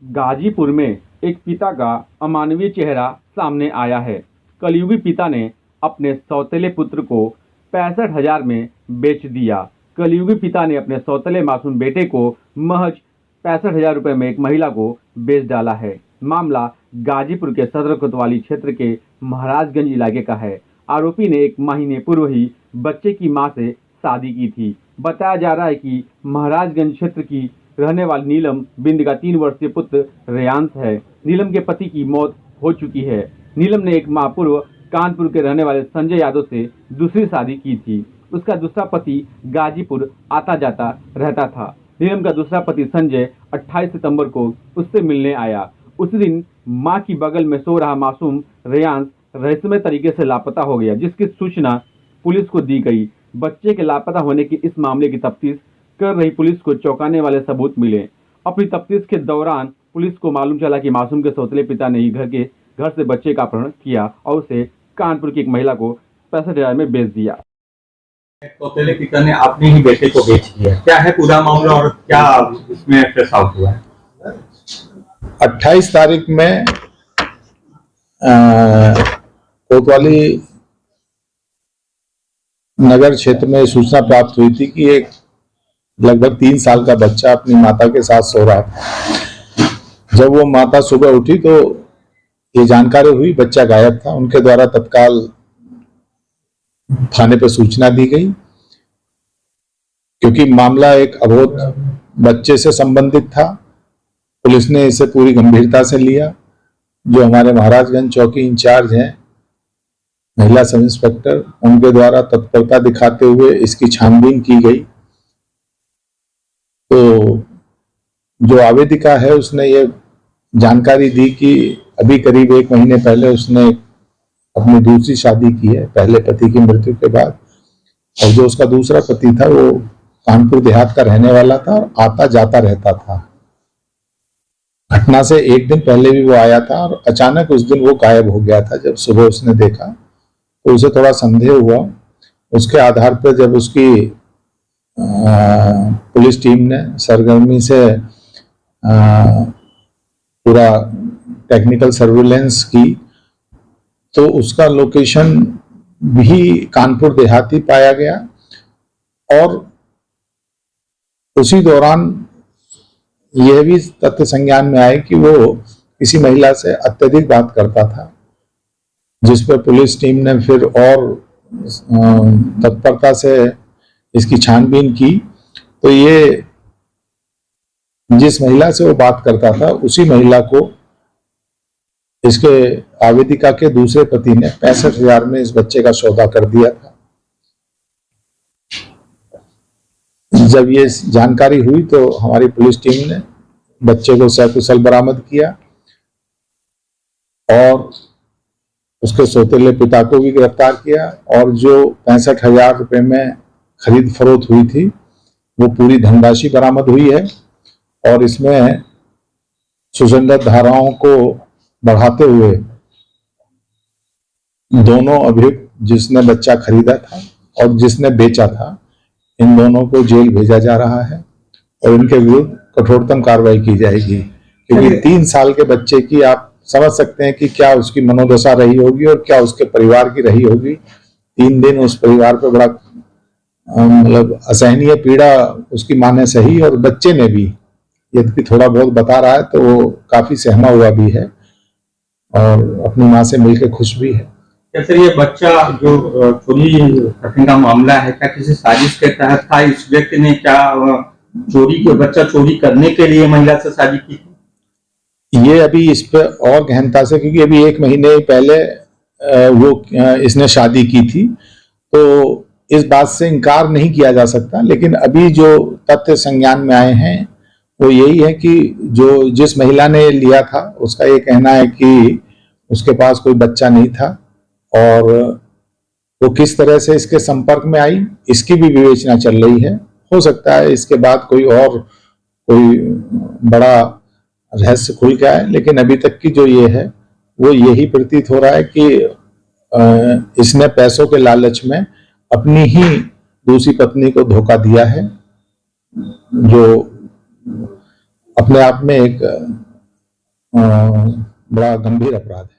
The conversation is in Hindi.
गाजीपुर में एक पिता का अमानवीय चेहरा सामने आया है। कलयुगी पिता ने अपने सौतेले पुत्र को 65,000 में बेच दिया। कलयुगी पिता ने अपने सौतेले मासूम बेटे को महज 65,000 रुपये में एक महिला को बेच डाला है। मामला गाजीपुर के सदर कोतवाली क्षेत्र के महाराजगंज इलाके का है। आरोपी ने 1 महीने पूर्व ही बच्चे की मां से शादी की थी। बताया जा रहा है कि महाराजगंज क्षेत्र की रहने वाली नीलम बिंद का 3 वर्षीय पुत्र रेयांश है। नीलम के पति की मौत हो चुकी है। नीलम ने 1 माह पूर्व कानपुर के रहने वाले संजय यादव से दूसरी शादी की थी। उसका दूसरा पति गाजीपुर आता जाता रहता था। नीलम का दूसरा पति संजय 28 सितंबर को उससे मिलने आया। उस दिन मां की बगल में सो रहा मासूम रेयांश रहस्यमय तरीके से लापता हो गया, जिसकी सूचना पुलिस को दी गई। बच्चे के लापता होने की इस मामले की तफ्तीश कर रही पुलिस को चौंकाने वाले सबूत मिले। अपनी तफ्तीश के दौरान पुलिस को मालूम चला कि मासूम के सौतेले पिता ने ही घर से बच्चे का अपहरण किया और उसे कानपुर की एक महिला को 65,000 में बेच दिया। सौतेले पिता ने अपने ही बेटे को बेच दिया। क्या है पूरा मामला और क्या इसमें फ्लैश आउट हुआ है? 28 तारीख में कोतवाली नगर क्षेत्र में सूचना प्राप्त हुई थी कि एक लगभग 3 साल का बच्चा अपनी माता के साथ सो रहा था। जब वो माता सुबह उठी तो ये जानकारी हुई बच्चा गायब था। उनके द्वारा तत्काल थाने पर सूचना दी गई, क्योंकि मामला एक अबोध बच्चे से संबंधित था। पुलिस ने इसे पूरी गंभीरता से लिया। जो हमारे महाराजगंज चौकी इंचार्ज हैं, महिला सब इंस्पेक्टर, उनके द्वारा तत्परता दिखाते हुए इसकी छानबीन की गई। तो जो आवेदिका है उसने ये जानकारी दी कि अभी करीब 1 महीने पहले उसने अपनी दूसरी शादी की है, पहले पति की मृत्यु के बाद। और जो उसका दूसरा पति था वो कानपुर देहात का रहने वाला था और आता जाता रहता था। घटना से 1 दिन पहले भी वो आया था और अचानक उस दिन वो गायब हो गया था। जब सुबह उसने देखा तो उसे थोड़ा संदेह हुआ। उसके आधार पर जब उसकी पुलिस टीम ने सरगर्मी से पूरा टेक्निकल सर्विलेंस की तो उसका लोकेशन भी कानपुर देहाती पाया गया। और उसी दौरान यह भी तथ्य संज्ञान में आए कि वो किसी महिला से अत्यधिक बात करता था, जिस पर पुलिस टीम ने फिर और तत्परता से इसकी छानबीन की। तो ये जिस महिला से वो बात करता था उसी महिला को इसके आवेदिका के दूसरे पति ने 65,000 में इस बच्चे का सौदा कर दिया था। जब ये जानकारी हुई तो हमारी पुलिस टीम ने बच्चे को सकुशल बरामद किया और उसके सौतेले पिता को भी गिरफ्तार किया। और जो 65,000 रुपये में खरीद फरोख्त हुई थी वो पूरी धनराशि बरामद हुई है। और इसमें सुसंगत धाराओं को बढ़ाते हुए दोनों अभियुक्त, जिसने बच्चा खरीदा था और जिसने बेचा था, इन दोनों को जेल भेजा जा रहा है और इनके विरुद्ध कठोरतम कार्रवाई की जाएगी। क्योंकि 3 साल के बच्चे की आप समझ सकते हैं कि क्या उसकी मनोदशा रही होगी और क्या उसके परिवार की रही होगी। 3 दिन उस परिवार पर बड़ा मतलब असहनीय पीड़ा उसकी मां ने सही और बच्चे ने भी, यद्यपि थोड़ा बहुत बता रहा है तो वो काफी सहमा हुआ भी है और अपनी मां से मिलकर खुश भी है। क्या सर ये बच्चा जो चोरी करने का मामला है, क्या किसी साजिश के तहत था? इस व्यक्ति ने क्या बच्चा चोरी करने के लिए महिला से शादी की थी? ये अभी इस पर और गहनता से, क्योंकि अभी 1 महीने पहले वो इसने शादी की थी, तो इस बात से इनकार नहीं किया जा सकता। लेकिन अभी जो तथ्य संज्ञान में आए हैं वो यही है कि जो जिस महिला ने लिया था उसका ये कहना है कि उसके पास कोई बच्चा नहीं था और वो किस तरह से इसके संपर्क में आई इसकी भी विवेचना चल रही है। हो सकता है इसके बाद कोई बड़ा रहस्य खुल के आए, लेकिन अभी तक की जो ये है वो यही प्रतीत हो रहा है कि इसने पैसों के लालच में अपनी ही दूसरी पत्नी को धोखा दिया है, जो अपने आप में एक बड़ा गंभीर अपराध है।